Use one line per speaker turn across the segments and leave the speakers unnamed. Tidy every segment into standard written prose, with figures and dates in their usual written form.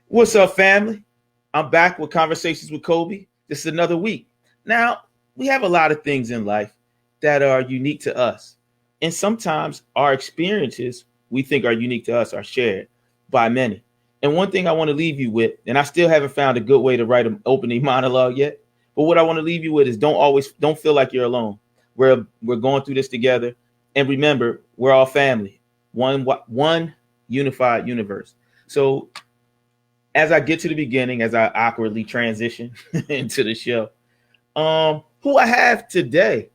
What's up, family? I'm back with Conversations with Cobi. This is another week. Now, we have a lot of things in life that are unique to us. And sometimes our experiences we think are unique to us are shared by many. And one thing I want to leave you with, and I still haven't found a good way to write an opening monologue yet, but what I want to leave you with is don't feel like you're alone. We're going through this together. And remember, we're all family. One unified universe. So as I get to the beginning, as I awkwardly transition into the show, who I have today,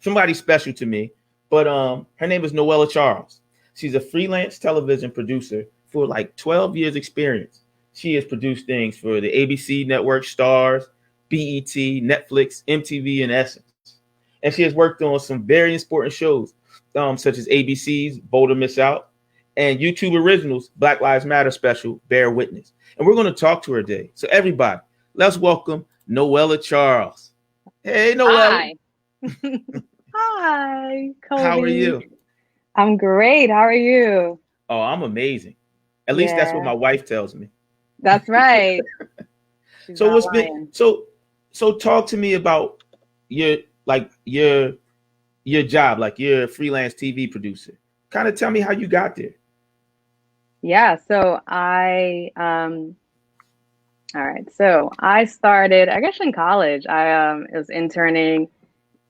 somebody special to me, but her name is Noella Charles. She's a freelance television producer for like 12 years experience. She has produced things for the ABC network, Stars, BET, Netflix, MTV, and Essence. And she has worked on some very important shows, such as ABC's Bold or Miss Out, and YouTube Originals Black Lives Matter special, Bear Witness. And we're going to talk to her today. So everybody, let's welcome Noella Charles. Hey, Noella.
Hi. Hi,
How are
Cobi.
you?
I'm great. How are you?
Oh, I'm amazing. At least that's what
Yeah,
my wife tells me.
that's right. She's
So
not
what's been
lying.
so talk to me about your like your job, like you're a freelance TV producer. Kind of tell me how you got there.
Yeah, all right. So I started, I guess in college. I was interning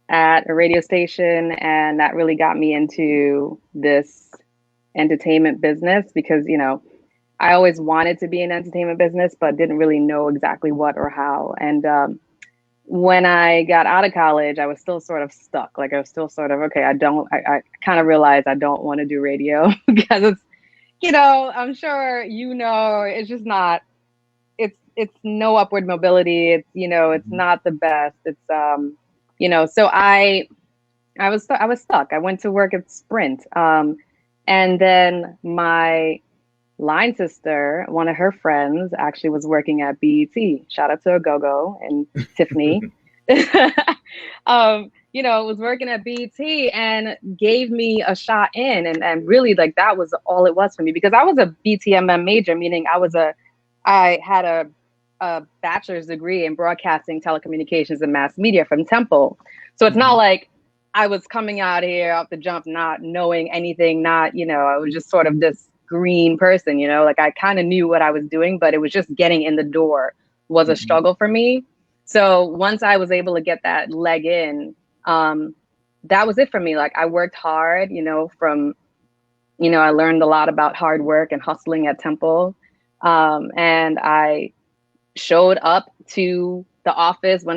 at a radio station, and that really got me into this entertainment business because, I always wanted to be in entertainment business, but didn't really know exactly what or how. And when I got out of college, I was still sort of stuck. Like I was still sort of, okay, I kind of realized I don't want to do radio because I'm sure, it's just not, it's no upward mobility. It's
Mhm.
not the best. So I was stuck. I went to work at Sprint. And then my line sister, one of her friends, actually was working at BET. Shout out to Gogo and Tiffany. Was working at BET and gave me a shot in, and really like that was all it was for me because I was a BTMM major, meaning I had a bachelor's degree in broadcasting, telecommunications, and mass media from Temple. So it's not
Mhm.
like I was coming out here off the jump, not knowing anything, I was just sort of this green person, like I kind of knew what I was doing, but it was just getting in the door was a
Mhm.
struggle for me. So once I was able to get that leg in, um, that was it for me. Like I worked hard, I learned a lot about hard work and hustling at Temple. And I showed up to the office when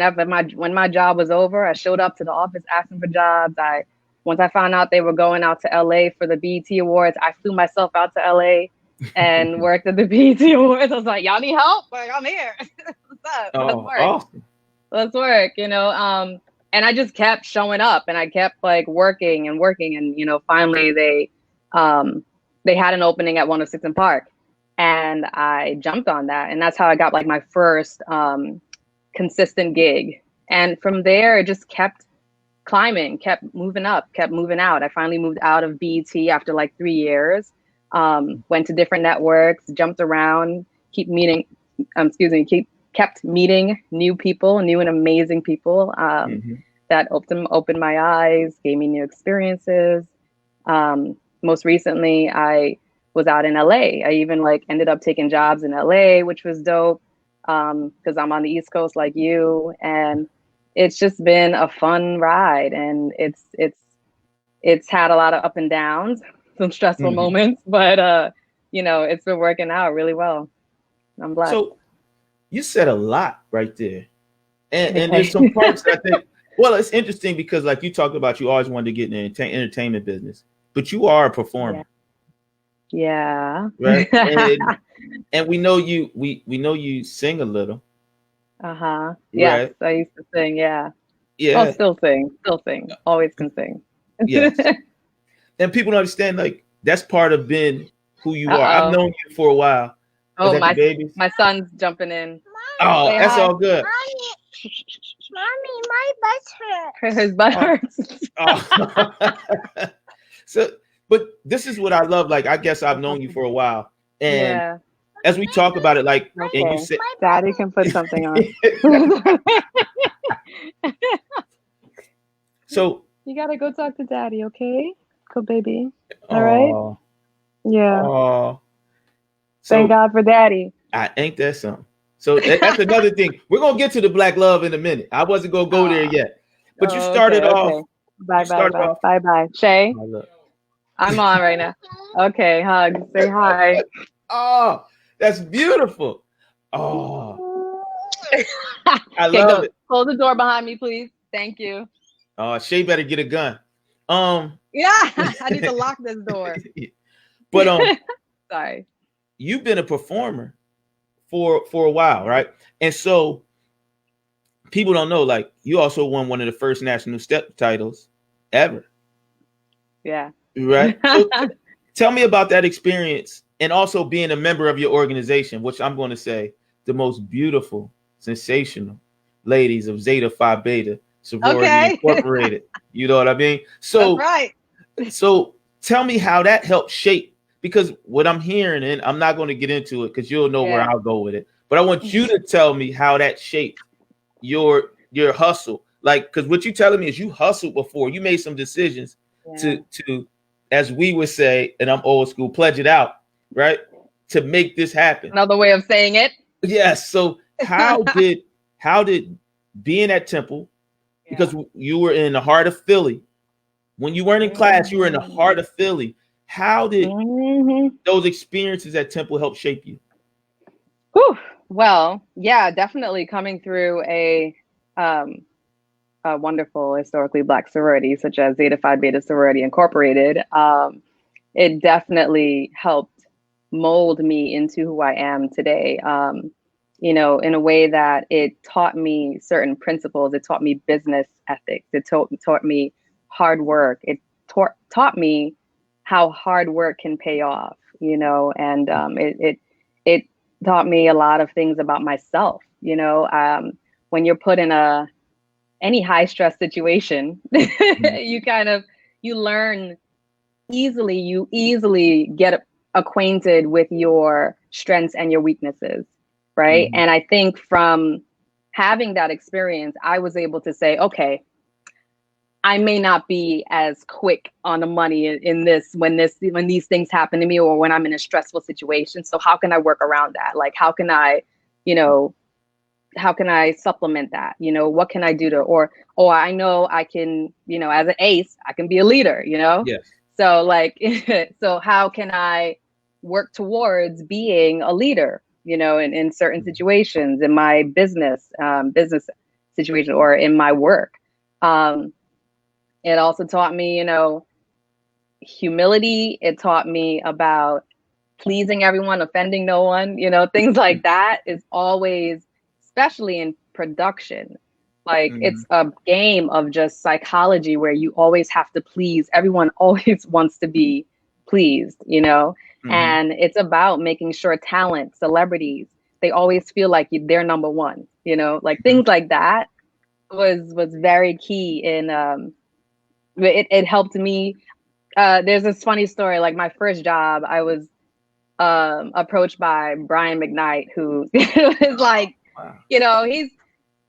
my job was over. I showed up to the office asking for jobs. I Once I found out they were going out to LA for the BET Awards, I flew myself out to LA and worked at the BET Awards. I was like, y'all need help? Like, I'm here. What's up? Let's
Oh,
work.
awesome.
Let's work, and I just kept showing up and I kept like working and working. And, finally um, they had an opening at 106 in Park and I jumped on that. And that's how I got like my first consistent gig. And from there, it just kept climbing, kept moving up, kept moving out. I finally moved out of BET after like 3 years, went to different networks, jumped around, keep meeting, kept meeting new people, new and amazing people
Mhm.
that opened my eyes, gave me new experiences. Most recently, I was out in LA. I even like ended up taking jobs in LA, which was dope because I'm on the East Coast like you, and it's just been a fun ride. And it's had a lot of up and downs, some stressful
Mhm.
moments, but it's been working out really well. I'm blessed.
So you said a lot right there. And there's
Okay.
some parts that I think, well, it's interesting because like you talked about, you always wanted to get in the entertainment business, but you are a
Yeah.
performer,
Yeah.
right? And we know you sing a little,
Uh-huh. Yes,
right?
I used to sing, yeah. Oh,
Yeah,
still sing. Always can sing.
yes. And people don't understand like that's part of being who you are. I've
Uh-oh.
known you for a while. Is
Oh,
that the babies?
my son's jumping in.
Oh,
Say
that's
hi.
all good.
Mommy, my butt
His butt
Oh,
hurts.
oh. So, but this is what I love. Like, I guess I've known you for a while, and
Yeah.
as we talk about it, like, and you
Okay.
said,
Daddy can put something on.
so,
You gotta go talk to daddy, okay? Go, baby. All right?
oh,
Yeah.
oh,
Thank
so
God for daddy.
I ain't that something. So that's another thing. We're gonna get to the black love in a minute. I wasn't gonna go there
Oh,
yet, but you
oh,
started
okay,
off.
okay. Bye,
You
bye,
started
bye.
off.
Bye, bye. Shay,
Oh, look.
I'm on right now. Okay, hug. Say hi.
Oh, that's beautiful. Oh, I
Okay,
love
go.
it.
Close the door behind me, please. Thank you.
Oh, Shay better get a gun. Um,
Yeah, I need to lock this door.
but
Sorry.
you've been a performer for a while, right? And so people don't know, like, you also won one of the first national step titles ever,
Yeah.
right? So tell me about that experience, and also being a member of your organization, which I'm going to say the most beautiful, sensational ladies of Zeta Phi Beta Sorority
Okay.
Incorporated. You know what I mean?
That's
So,
right.
so tell me how that helped shape, because what I'm hearing, and I'm not going to get into it because you'll know where
Yeah.
I'll go with it, but I want you to tell me how that shaped your hustle. Like, because what you telling me is you hustled before, you made some decisions
Yeah.
to, as we would say, and I'm old school, pledge it out, right? To make this happen.
Another way of saying it.
Yes. So how did being at Temple, because you were in the heart of Philly, when you weren't in class, you were in the heart of Philly. How did those experiences at Temple help shape you?
Whew. Well, yeah, definitely coming through a wonderful historically Black sorority such as Zeta Phi Beta Sorority Incorporated. It definitely helped mold me into who I am today. In a way that it taught me certain principles. It taught me business ethics. It taught me hard work. It taught me how hard work can pay off. And it taught me a lot of things about myself. When you're put in any high stress situation, you learn easily. You easily get acquainted with your strengths and your weaknesses, right?
Mm-hmm.
And I think from having that experience, I was able to say, okay, I may not be as quick on the money in this when these things happen to me, or when I'm in a stressful situation. So how can I work around that? Like, how can I supplement that? What can I do or I know I can, as an ace, I can be a leader,
Yes.
So like, so how can I work towards being a leader, in certain situations in my business situation or in my work. It also taught me, humility. It taught me about pleasing everyone, offending no one, things like that is always, especially in production, like it's a game of just psychology where you always have to please. Everyone always wants to be pleased, and it's about making sure talent, celebrities, they always feel like they're number one, like things like that was very key in it helped me. There's this funny story, like my first job, I was approached by Brian McKnight, who is like,
Wow.
he's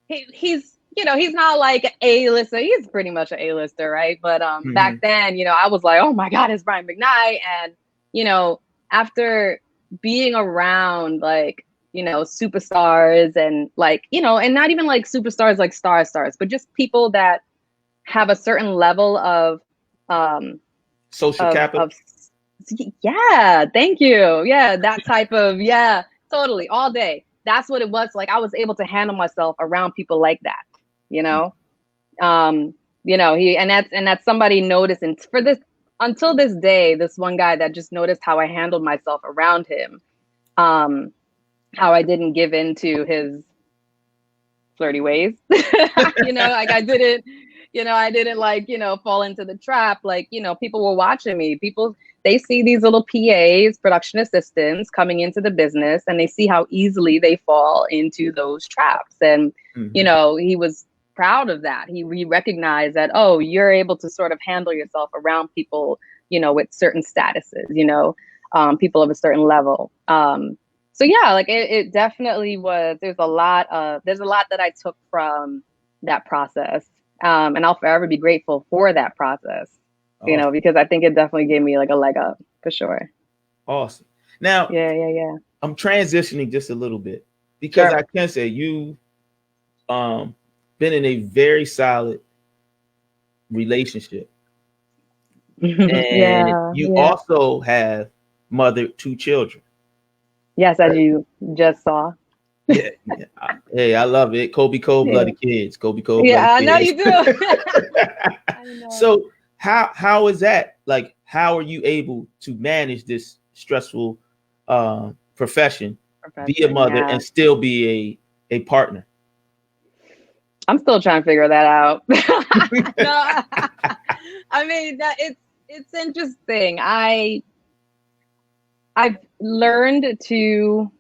not like an A-lister. He's pretty much an A-lister, right? But back then, I was like, oh my God, it's Brian McKnight. And, after being around like, superstars and like, and not even like superstars like stars, but just people that have a certain level of
social capital.
Yeah, thank you. Yeah, that type of, yeah, totally, all day. That's what it was. Like, I was able to handle myself around people like that, that's somebody noticed. And for this, until this day, this one guy that just noticed how I handled myself around him, how I didn't give in to his flirty ways, like I didn't like, fall into the trap. Like, people were watching me. They see these little PAs, production assistants coming into the business, and they see how easily they fall into those traps. And, he was proud of that. He recognized that, oh, you're able to sort of handle yourself around people, with certain statuses, people of a certain level. So yeah, like it definitely was. There's a lot that I took from that process. And I'll forever be grateful for that process,
Awesome.
because I think it definitely gave me like a leg up for sure.
Awesome. Now
Yeah, yeah, yeah.
I'm transitioning just a little bit because I
Sure.
can say you um been in a very solid relationship, and
Yeah,
you
yeah.
also have mothered two children.
Yes, as you just saw.
Yeah, yeah. Hey, I love it. Kobe Cole
Yeah.
blooded kids. Kobe Cole blooded
Yeah, I know
kids.
you do. I know.
So how is that? Like, how are you able to manage this stressful profession, be a
Profession,
mother,
yeah.
and still be a partner?
I'm still trying to figure that out. No, I mean that it's interesting. I've learned to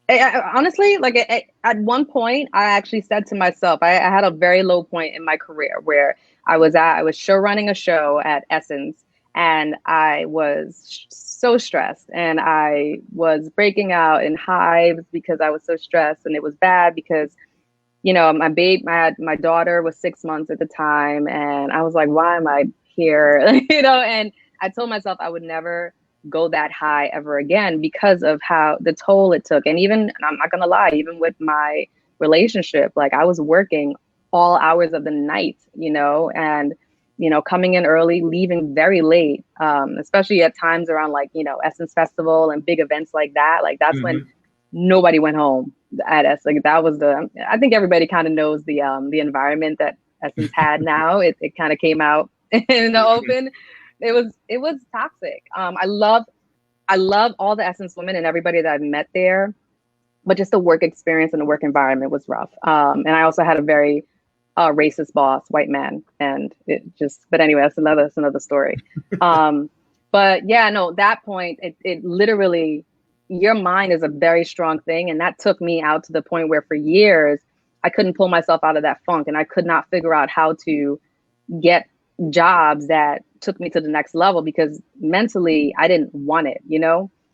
honestly, like at one point, I actually said to myself, I had a very low point in my career where I was show running a show at Essence, and I was so stressed, and I was breaking out in hives because I was so stressed, and it was bad because my daughter was 6 months at the time, and I was like, why am I here? And I told myself I would never go that high ever again because of how the toll it took. And even, I'm not gonna lie, even with my relationship, like I was working all hours of the night, and coming in early, leaving very late, especially at times around like, Essence Festival and big events like that. Like that's when
Hmm.
nobody went home at us. Like that was I think everybody kind of knows the environment that Essence had now. It kind of came out in the open. It was toxic. I love all the Essence women and everybody that I've met there, but just the work experience and the work environment was rough. And I also had a very racist boss, white man, and but anyway, that's another story. Um, but yeah, no, that point, it literally, your mind is a very strong thing, and that took me out to the point where for years I couldn't pull myself out of that funk, and I could not figure out how to get jobs that took me to the next level because mentally I didn't want it,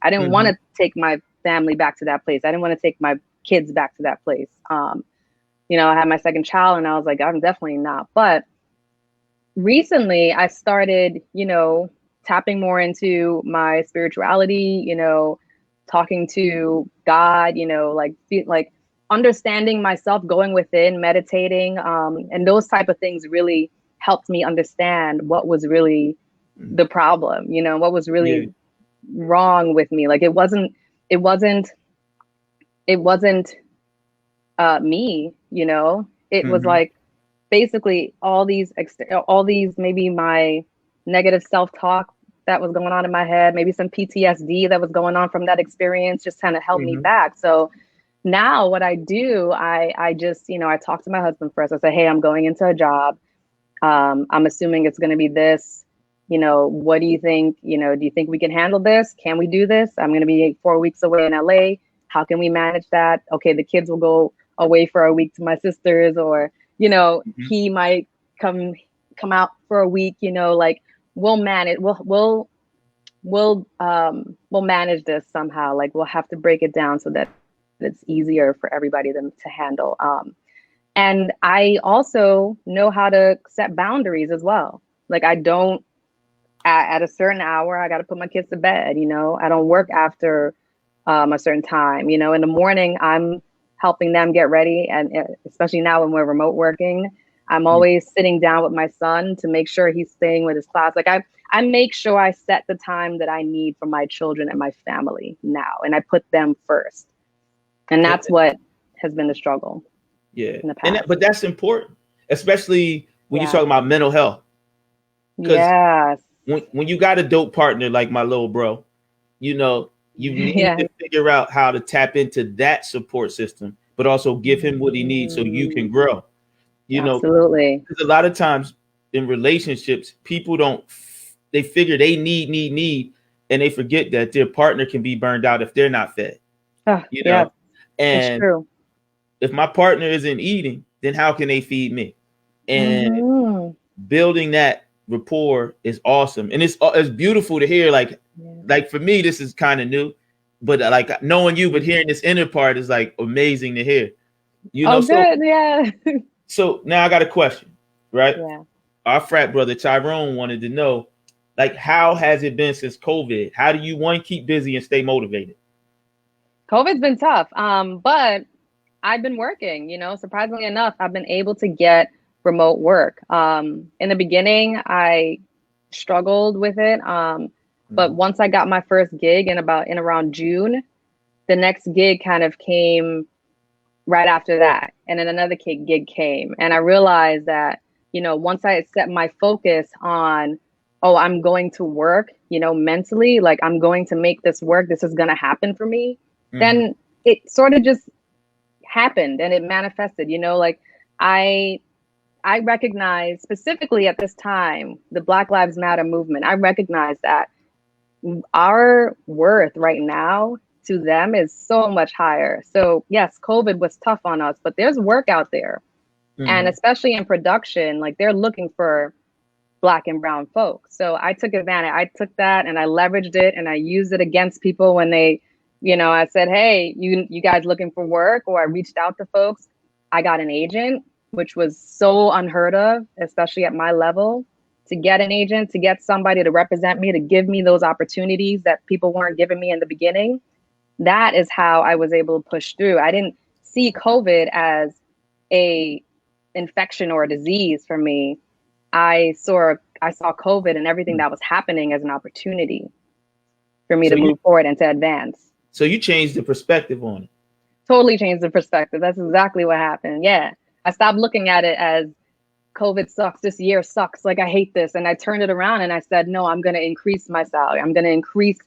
I didn't want
Hmm.
to take my family back to that place. I didn't want to take my kids back to that place. I had my second child and I was like, I'm definitely not. But recently I started, tapping more into my spirituality, talking to God, like understanding myself, going within, meditating, and those type of things really helped me understand what was really the problem, what was
Yeah.
really wrong with me. Like it wasn't, it wasn't me, it was
Hmm.
like basically all these maybe my negative self-talk that was going on in my head, maybe some PTSD that was going on from that experience just kind of held me
Hmm.
back. So now what I do, I just, I talk to my husband first. I say, hey, I'm going into a job. I'm assuming it's going to be this. What do you think? Do you think we can handle this? Can we do this? I'm going to be 4 weeks away in LA. How can we manage that? Okay, the kids will go away for a week to my sister's, or
Hmm.
he might come out for a week. Like we'll manage. We'll manage this somehow. Like we'll have to break it down so that it's easier for everybody to handle. And I also know how to set boundaries as well. Like I don't at a certain hour, I got to put my kids to bed. I don't work after a certain time. In the morning, I'm helping them get ready. And especially now when we're remote working, I'm always sitting down with my son to make sure he's staying with his class. Like I make sure I set the time that I need for my children and my family now, and I put them first. And
Yeah.
that's what has been the struggle
Yeah.
in the
And
past.
but that's important, especially when you're
Yeah.
talking about mental health. Because
Yes.
when you got a dope partner like my little bro, you need to
Yes.
figure out how to tap into that support system, but also give him what he needs so you can
Mm,
grow.
absolutely.
Because a lot of times in relationships, people don't, they figure they need, and they forget that their partner can be burned out if they're not fed,
Oh,
you
yes,
know?
it's
And
true.
if my partner isn't eating, then how can they feed me? And
Hmm.
building that rapport is awesome. And it's beautiful to hear. Like,
Yeah.
like for me, this is kind of new. but like knowing you, but hearing this inner part is like amazing to hear. You know,
Oh,
so
good. Yeah.
so now I got a question, right?
Yeah.
Our frat brother Tyrone wanted to know, like, how has it been since COVID? How do you one keep busy and stay motivated?
COVID's been tough. But I've been working, surprisingly enough, I've been able to get remote work. In the beginning, I struggled with it. But
Mhm.
once I got my first gig in around June, the next gig kind of came right after that. And then another gig came. And I realized that, once I set my focus on, oh, I'm going to work, mentally, like I'm going to make this work, this is going to happen for me,
Mhm.
then it sort of just happened and it manifested, like I I recognize specifically at this time, the Black Lives Matter movement, I recognize that our worth right now to them is so much higher. So yes, COVID was tough on us, but there's work out there. And
Mhm.
especially in production, like they're looking for Black and brown folks. So I took advantage. I took that and I leveraged it and I used it against people when they, I said, hey, you guys looking for work? Or I reached out to folks. I got an agent, which was so unheard of, especially at my level. To get an agent, to get somebody to represent me, to give me those opportunities that people weren't giving me in the beginning. That is how I was able to push through. I didn't see COVID as a infection or a disease for me. I saw COVID and everything that was happening as an opportunity for me
So
to
you
move forward and to advance.
so you changed the perspective on it.
Totally changed the perspective. That's exactly what happened. Yeah. I stopped looking at it as COVID sucks. This year sucks. Like I hate this. And I turned it around and I said, no, I'm going to increase my salary. I'm going to increase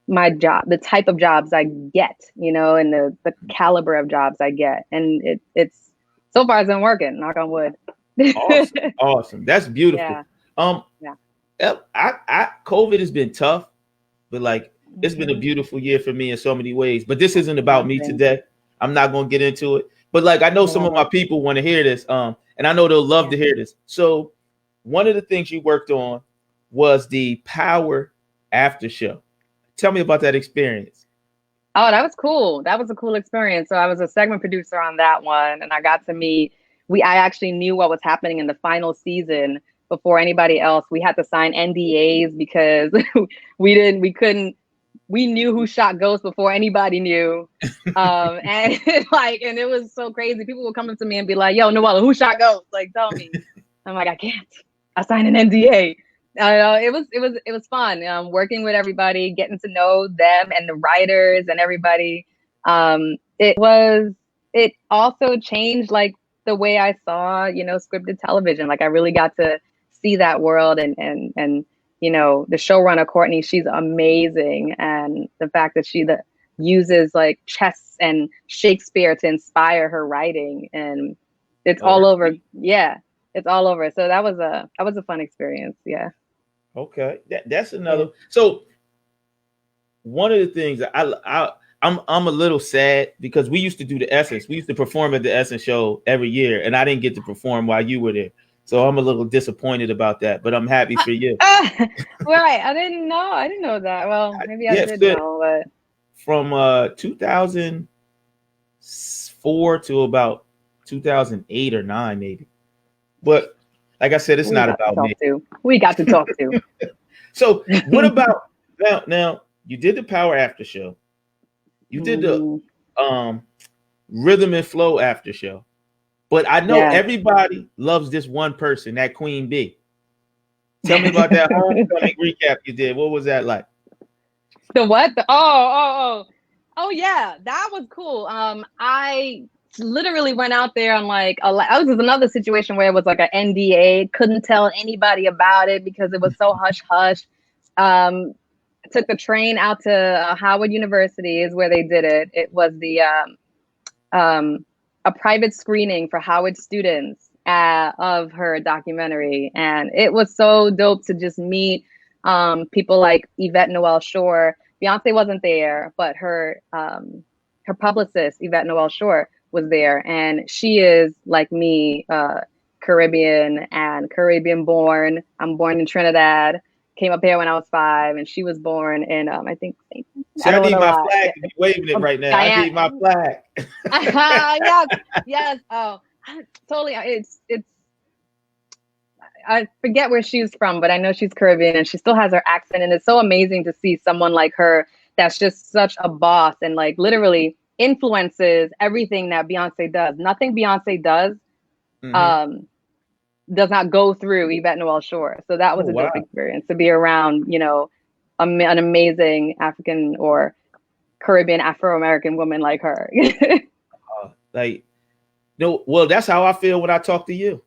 my job, the type of jobs I get, and the caliber of jobs I get. And it's so far it's been working, knock on wood.
Awesome, awesome. That's beautiful.
Yeah.
Um,
Yeah.
COVID has been tough, but like it's been a
Mhm.
beautiful year for me in so many ways. But this isn't about me
Nothing.
today. I'm not gonna get into it. But like I know some of
Yeah.
my people want to hear this. And I know they'll love
Yeah.
to hear this. So one of the things you worked on was the Power After Show. Tell me about that experience.
Oh, that was cool. That was a cool experience. So I was a segment producer on that one, and I got to meet. I actually knew what was happening in the final season before anybody else. We had to sign NDAs because we couldn't. We knew who shot Ghost before anybody knew, and and it was so crazy. People would come up to me and be like, "Yo, Noella, who shot Ghost? Like, tell me." I'm like, I can't. I signed an NDA. It was fun working with everybody, getting to know them and the writers and everybody. It also changed like the way I saw scripted television. Like I really got to see that world and the showrunner Courtney, she's amazing, and the fact that she uses like chess and Shakespeare to inspire her writing, and it's
Oh,
all
that's
over. Yeah, it's all over. So that was a fun experience. Yeah.
okay. That's
Yeah.
another. So one of the things that I'm a little sad because we used to do the Essence. We used to perform at the Essence show every year, and I didn't get to perform while you were there. So I'm a little disappointed about that, but I'm happy for you.
Right. I didn't know. I didn't know that. Well, maybe I
Yeah,
did
so
know, but
from 2004 to about 2008 or 9 maybe. But like I said, it's
we
not
got to
about me.
talk to. We got to talk to.
So what about now you did the Power After Show. You did the
Mhm.
um Rhythm and Flow After Show. But I know
Yeah.
everybody loves this one person, that Queen Bee. Tell me about that homecoming recap you did. What was that like?
The what? Oh yeah, that was cool. I literally went out there on like that was another situation where it was like an NDA, couldn't tell anybody about it because it was so hush hush. Took the train out to Howard University is where they did it. It was the a private screening for Howard students of her documentary, and it was so dope to just meet people like Yvette Noel Shore. Beyonce wasn't there, but her publicist Yvette Noel Shore was there, and she is like me, Caribbean and Caribbean born. I'm born in Trinidad. Came up here when I was 5, and she was born in I think St.
See, I need my flag to be waving it right now. I need my flag.
Yes, yes. Oh, totally. It's. I forget where she's from, but I know she's Caribbean, and she still has her accent. And it's so amazing to see someone like her that's just such a boss and like literally influences everything that Beyonce does. Nothing Beyonce does, does not go through Yvette Noel Shore. So that was a dope experience to be around, you know, an amazing African or Caribbean Afro-American woman like her.
Well, that's how I feel when I talk to you.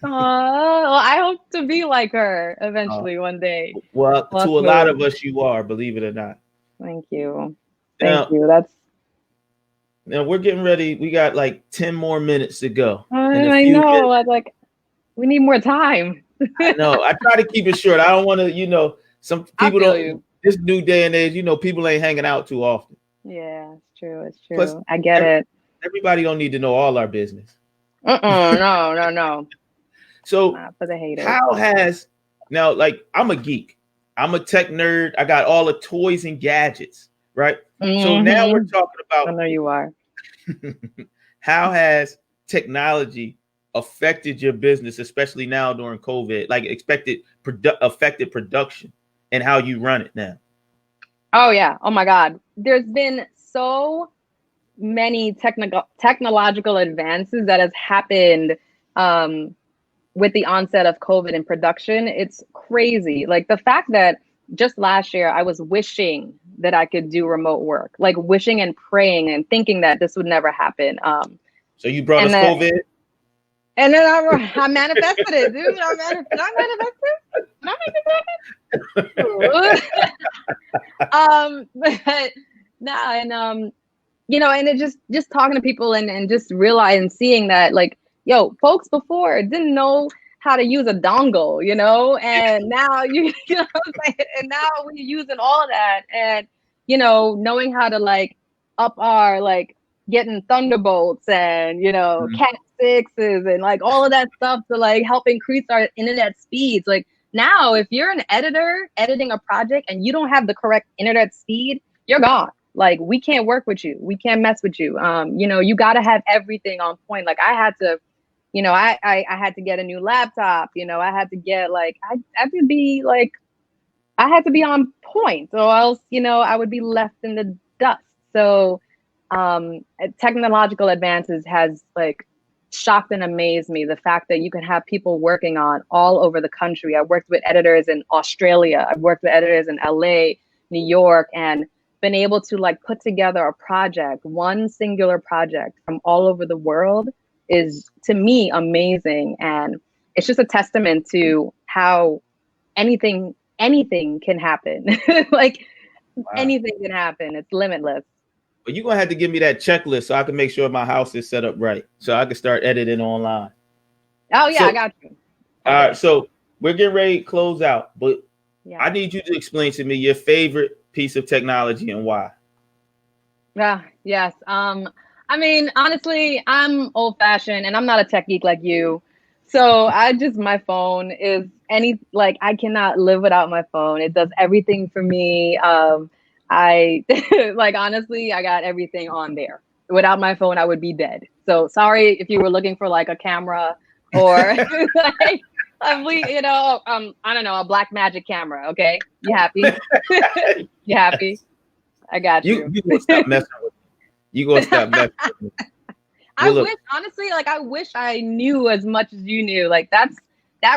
Well, I hope to be like her eventually one day.
Well, to a lot of us, you are, believe it or not.
Thank you. Thank you. That's.
Now we're getting ready. We got like 10 more minutes to go.
I know. Like, we need more time.
I know. I try to keep it short. I don't want to, you know, some people don't. This new day and age, you know, people ain't hanging out too often.
Yeah, it's true. It's true. Plus, I get it.
Everybody don't need to know all our business.
No.
So
for the haters.
How has now, like, I'm a geek. I'm a tech nerd. I got all the toys and gadgets, right? So now we're talking about.
I know you are.
How has technology affected your business, especially now during COVID? Like, affected production and how you run it now?
Oh yeah. Oh my God. There's been so many technological advances that has happened with the onset of COVID in production. It's crazy. Like the fact that just last year I was wishing that I could do remote work, like wishing and praying and thinking that this would never happen.
So you brought us COVID?
And then I manifested it, dude. I manifested but no, and you know, and it just talking to people and just realizing and seeing that, like, yo, folks before didn't know how to use a dongle, you know, and now you know what I'm saying? And now we're using all of that, and you know, knowing how to like up our like getting thunderbolts and you know cat 6s and like all of that stuff to like help increase our internet speeds. Like now, if you're an editor editing a project and you don't have the correct internet speed, you're gone. Like we can't work with you. We can't mess with you. You know, you got to have everything on point. Like I had to, you know, I had to get a new laptop. You know, I had to get like I had to be like I had to be on point, or else you know I would be left in the dust. So technological advances has like shocked and amazed me. The fact that you can have people working on all over the country. I worked with editors in Australia. I've worked with editors in LA, New York, and been able to like put together a project, one singular project from all over the world is to me amazing. And it's just a testament to how anything can happen. Like anything can happen. It's limitless.
But you're going to have to give me that checklist so I can make sure my house is set up right. So I can start editing online.
Oh yeah, I got you.
All right. So we're getting ready to close out, but I need you to explain to me your favorite piece of technology and why.
Yes. I mean, honestly, I'm old fashioned and I'm not a tech geek like you. So my phone is I cannot live without my phone. It does everything for me. I like, honestly, I got everything on there. Without my phone, I would be dead. So sorry if you were looking for like a camera or like, you know, I don't know, a black magic camera. Okay. You happy? You happy? I got you.
You gonna stop messing with me. You gonna stop messing with me.
I wish, honestly, like I wish I knew as much as you knew. Like that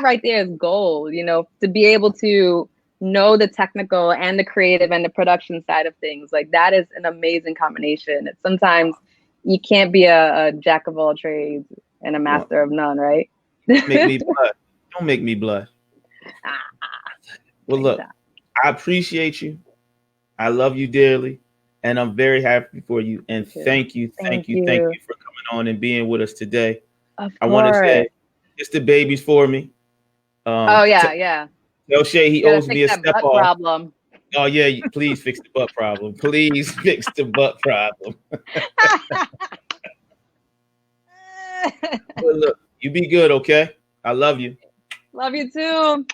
right there is gold, you know, to be able to know the technical and the creative and the production side of things. Like that is an amazing combination. Sometimes you can't be a jack of all trades and a master of none, right?
Make me blush. Don't make me blush. Well, look, I appreciate you. I love you dearly, and I'm very happy for you. And thank you for coming on and being with us today. I want to say, it's the babies for me.
Yeah.
Tell Shay he owes me a step off.
Problem.
Oh yeah, please fix the butt problem. Please fix the butt problem. Well, look, you be good, okay? I love you.
Love you too.